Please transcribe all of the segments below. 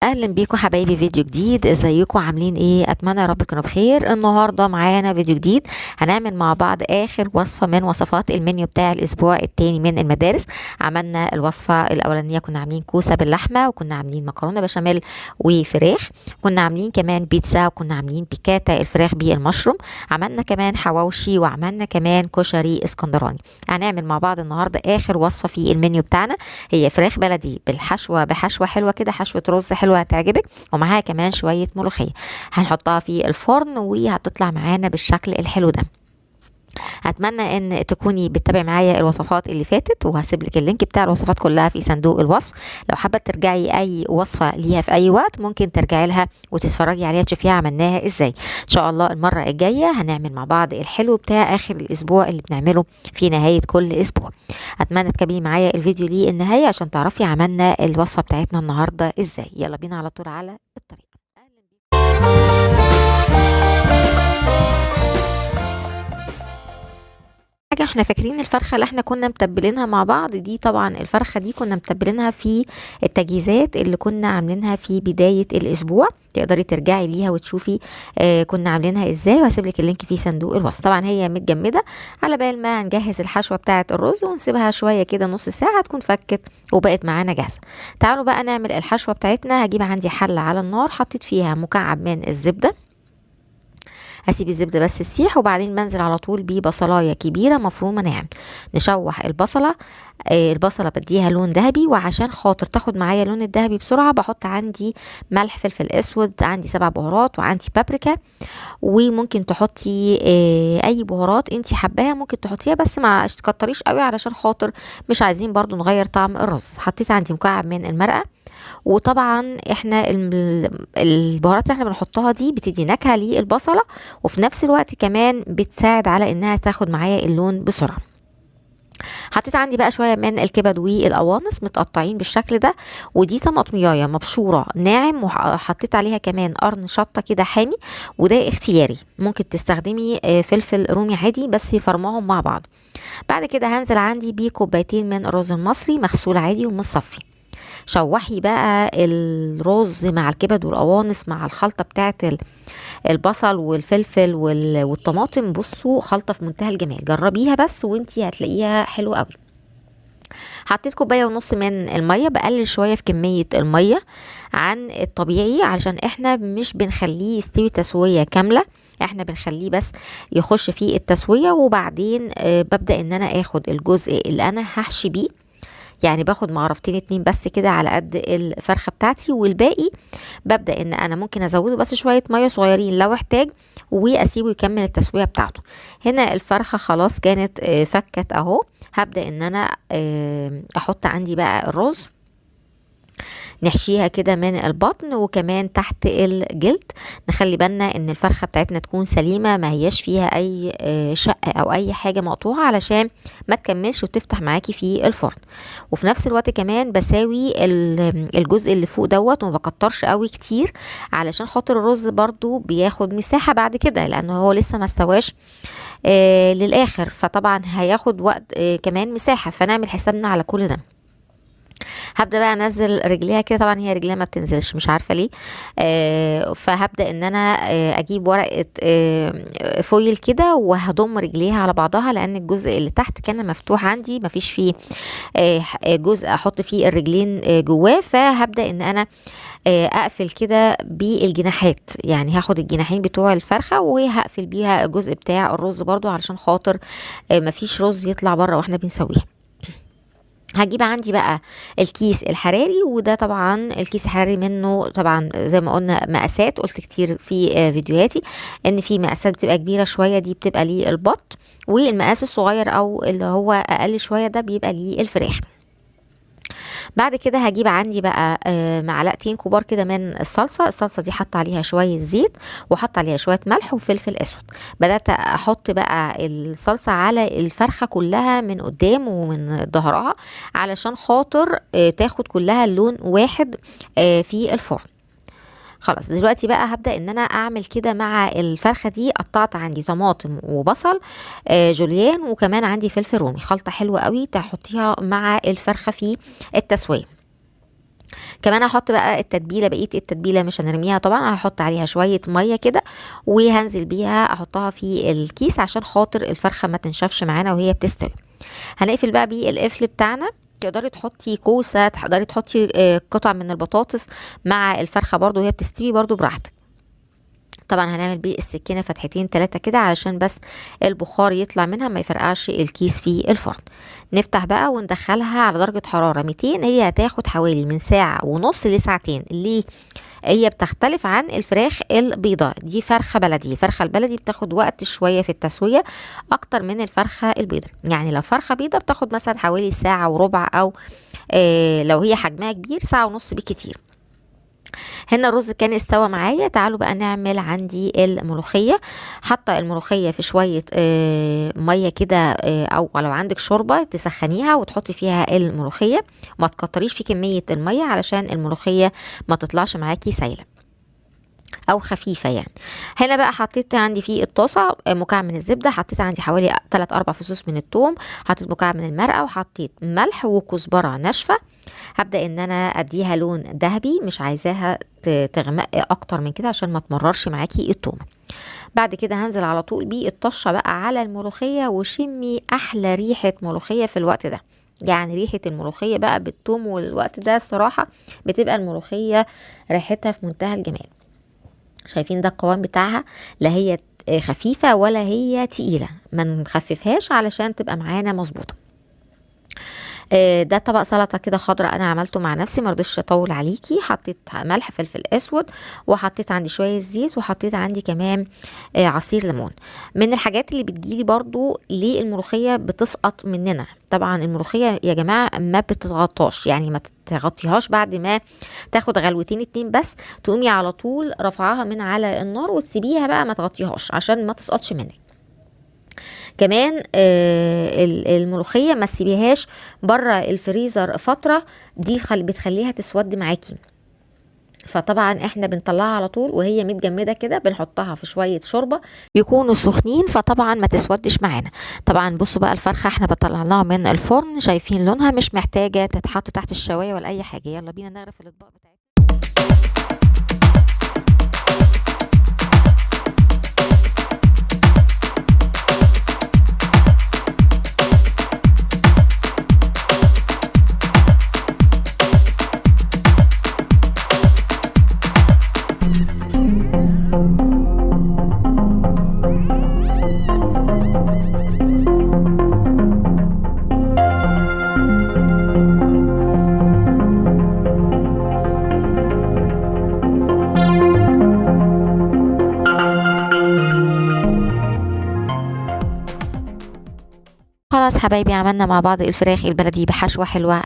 اهلا بيكم حبايبي، فيديو جديد. ازيكم؟ عاملين ايه؟ اتمنى يا رب تكونوا بخير. النهارده معانا فيديو جديد، هنعمل مع بعض اخر وصفه من وصفات المنيو بتاع الاسبوع التاني من المدارس. عملنا الوصفه الاولانيه كنا عاملين كوسه باللحمه، وكنا عاملين مكرونه بشاميل وفراخ، كنا عاملين كمان بيتزا، وكنا عاملين بيكاتا الفراخ بالمشروم، عملنا كمان حواوشي، وعملنا كمان كشري اسكندراني. هنعمل مع بعض النهارده اخر وصفه في المنيو بتاعنا، هي فراخ بلدي بحشوه حلوه كده، حشوه رز حلوه هتعجبك، ومعاها كمان شويه ملوخيه. هنحطها في الفرن وهتطلع معانا بالشكل الحلو ده. اتمنى ان تكوني بتتابعي معايا الوصفات اللي فاتت، وهسيب لك اللينك بتاع الوصفات كلها في صندوق الوصف. لو حابه ترجعي اي وصفه ليها في اي وقت، ممكن ترجعي لها وتتفرجي عليها تشوفيها عملناها ازاي. ان شاء الله المره الجايه هنعمل مع بعض الحلو بتاع اخر الاسبوع اللي بنعمله في نهايه كل اسبوع. اتمنى تكملي معايا الفيديو للنهايه عشان تعرفي عملنا الوصفه بتاعتنا النهارده ازاي. يلا بينا على طول على الطريقه. حاجة، احنا فاكرين الفرخة اللي احنا كنا متبلينها مع بعض دي؟ طبعا الفرخة دي كنا متبلينها في التجهيزات اللي كنا عاملينها في بداية الاسبوع. تقدري ترجعي ليها وتشوفي كنا عاملينها ازاي، وهسيب لك اللينك في صندوق الوصف. طبعا هي متجمدة على بال ما نجهز الحشوة بتاعة الرز، ونسيبها شوية كده نص ساعة تكون فكت وبقت معانا جاهزة. تعالوا بقى نعمل الحشوة بتاعتنا. هجيب عندي حلة على النار، حطيت فيها مكعب من الزبدة، هسيب الزبدة بس تسيح، وبعدين بنزل على طول ببصلاية كبيرة مفرومة ناعم. نشوح البصلة. البصلة بديها لون ذهبي، وعشان خاطر تاخد معايا اللون الذهبي بسرعة بحط عندي ملح، فلفل اسود، عندي 7 بهارات، وعندي بابريكا. وممكن تحطي اي بهارات انتي حباها ممكن تحطيها، بس ما تكتريش قوي علشان خاطر مش عايزين برضو نغير طعم الرز. حطيت عندي مكعب من المرقة. وطبعا احنا البهارات اللي احنا بنحطها دي بتدي نكهة للبصلة، وفي نفس الوقت كمان بتساعد على انها تاخد معايا اللون بسرعة. حطيت عندي بقى شويه من الكبد والقوانص متقطعين بالشكل ده، ودي طماطميايه مبشوره ناعم، وحطيت عليها كمان قرن شطه كده حامي، وده اختياري. ممكن تستخدمي فلفل رومي عادي، بس فرماهم مع بعض. بعد كده هنزل عندي بكوبايتين من الرز المصري مغسول عادي ومصفي. شوحي بقى الرز مع الكبد والقوانص مع الخلطه بتاعت البصل والفلفل والطماطم. بصوا، خلطه في منتهى الجمال، جربيها بس وانتي هتلاقيها حلوه قوي. حطيت كوبايه ونص من الميه، بقلل شويه في كميه الميه عن الطبيعي علشان احنا مش بنخليه يستوي تسويه كامله، احنا بنخليه بس يخش فيه التسويه. وبعدين ببدا ان انا اخد الجزء اللي انا هحشي بيه، يعني باخد مغرفتين 2 بس كده على قد الفرخه بتاعتي، والباقي ببدا ان انا ممكن ازوده بس شويه ميه صغيرين لو احتاج، واسيبه يكمل التسويه بتاعته. هنا الفرخه خلاص كانت فكت اهو. هبدا ان انا احط عندي بقى الرز، نحشيها كده من البطن وكمان تحت الجلد. نخلي بالنا ان الفرخه بتاعتنا تكون سليمه، ما هياش فيها اي شق او اي حاجه مقطوعه علشان ما تكملش وتفتح معاكي في الفرن. وفي نفس الوقت كمان بساوي الجزء اللي فوق دوت، وما بكترش قوي كتير علشان خاطر الرز برضو بياخد مساحه بعد كده، لانه هو لسه ما استواش للاخر، فطبعا هياخد وقت كمان مساحه، فنعمل حسابنا على كل ده. هبدا بقى انزل رجليها كده، طبعا هي رجليها ما بتنزلش مش عارفه ليه. فهبدا ان انا اجيب ورقه فويل كده، وهضم رجليها على بعضها، لان الجزء اللي تحت كان مفتوح عندي ما فيش فيه جزء احط فيه الرجلين جواه. فهبدا ان انا اقفل كده بالجناحات، يعني هاخد الجناحين بتوع الفرخه وهقفل بيها الجزء بتاع الرز برضو علشان خاطر ما فيش رز يطلع بره واحنا بنسويها. هجيب عندي بقى الكيس الحراري، وده طبعا الكيس الحراري منه طبعا زي ما قلنا مقاسات، قلت كتير في فيديوهاتي ان في مقاسات بتبقى كبيره شويه، دي بتبقى ليه البط، والمقاس الصغير او اللي هو اقل شويه ده بيبقى ليه الفراخ. بعد كده هجيب عندي بقى معلقتين كبار كده من الصلصه دي حط عليها شويه زيت، وحط عليها شويه ملح وفلفل اسود. بدات احط بقى الصلصه على الفرخه كلها من قدام ومن ظهرها علشان خاطر تاخد كلها لون واحد في الفرن. خلاص دلوقتي بقى هبدأ ان انا اعمل كده مع الفرخة دي. قطعت عندي طماطم وبصل جوليان، وكمان عندي فلفل رومي، خلطة حلوة قوي تحطيها مع الفرخة في التسوية. كمان هحط بقى التتبيله، بقيه التتبيله مش هنرميها طبعا، هحط عليها شويه ميه كده وهنزل بيها احطها في الكيس عشان خاطر الفرخه ما تنشفش معانا وهي بتستوي. هنقفل بقى بالقفل بتاعنا. تقدري تحطي كوسه، تقدري تحطي قطع من البطاطس مع الفرخه برضو وهي بتستوي برضو براحتك. طبعا هنعمل بيه السكينه فتحتين 3 كده علشان بس البخار يطلع منها ما يفرقعش الكيس في الفرن. نفتح بقى وندخلها على درجه حراره 200. هي هتاخد حوالي من ساعه ونص لساعتين. ليه؟ هي بتختلف عن الفراخ البيضاء، دي فرخه بلدي. الفرخه البلدي بتاخد وقت شويه في التسويه اكتر من الفرخه البيضاء. يعني لو فرخه بيضاء بتاخد مثلا حوالي ساعه وربع، او لو هي حجمها كبير ساعه ونص بالكتير. هنا الرز كان استوى معايا. تعالوا بقى نعمل عندي الملوخية. حاطة الملوخية في شوية مية كده، او لو عندك شوربة تسخنيها وتحطي فيها الملوخية. ما تكتريش في كمية المية علشان الملوخية ما تطلعش معاكي سايلة او خفيفه يعني. هنا بقى حطيت عندي في الطاسه مكعب من الزبده، حطيت عندي حوالي 3 4 فصوص من الثوم، حطيت مكعب من المرقه، وحطيت ملح وكزبره ناشفه. هبدا ان انا اديها لون ذهبي، مش عايزاها تغمق اكتر من كده عشان ما تمررش معاكي الثوم. بعد كده هنزل على طول بالطشه بقى على الملوخيه، وشمي احلى ريحه ملوخيه في الوقت ده. يعني ريحه الملوخيه بقى بالثوم، والوقت ده الصراحه بتبقى الملوخيه ريحتها في منتهى الجمال. شايفين ده القوام بتاعها؟ لا هي خفيفة ولا هي تقيلة، ما نخففهاش علشان تبقى معانا مظبوطة. ده طبق سلطه كده خضراء انا عملته مع نفسي، مرضيش اطول عليكي. حطيت ملح، فلفل اسود، وحطيت عندي شويه زيت، وحطيت عندي كمان عصير ليمون. من الحاجات اللي بتجيلي برضو ليه الملوخيه بتسقط مننا. طبعا الملوخيه يا جماعه ما بتتغطاش، يعني ما تغطيهاش بعد ما تاخد غلوتين 2 بس، تقومي على طول رفعاها من على النار وتسيبيها بقى، ما تغطيهاش عشان ما تسقطش منك. كمان الملوخيه ما تسيبيهاش بره الفريزر فتره، دي بتخليها تسود معاكي. فطبعا احنا بنطلعها على طول وهي متجمده كده، بنحطها في شويه شوربه يكونوا سخنين، فطبعا ما تسودش معانا. طبعا بصوا بقى الفرخه احنا بطلعناها من الفرن، شايفين لونها مش محتاجه تتحط تحت الشوايه ولا اي حاجه. يلا بينا نغرف الاطباق بتاعتنا. خلاص حبايبي، عملنا مع بعض الفراخ البلدي بحشوة حلوة،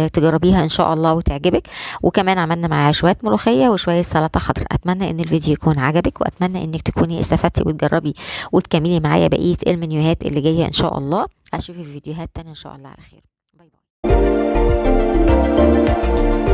تجربيها ان شاء الله وتعجبك. وكمان عملنا معاها شوية ملوخية وشوية سلطة خضراء. اتمنى ان الفيديو يكون عجبك، واتمنى انك تكوني استفدتي وتجربي وتكملي معايا بقية المنيوهات اللي جاية ان شاء الله. اشوفك في فيديوهات تانية ان شاء الله على خير. باي باي.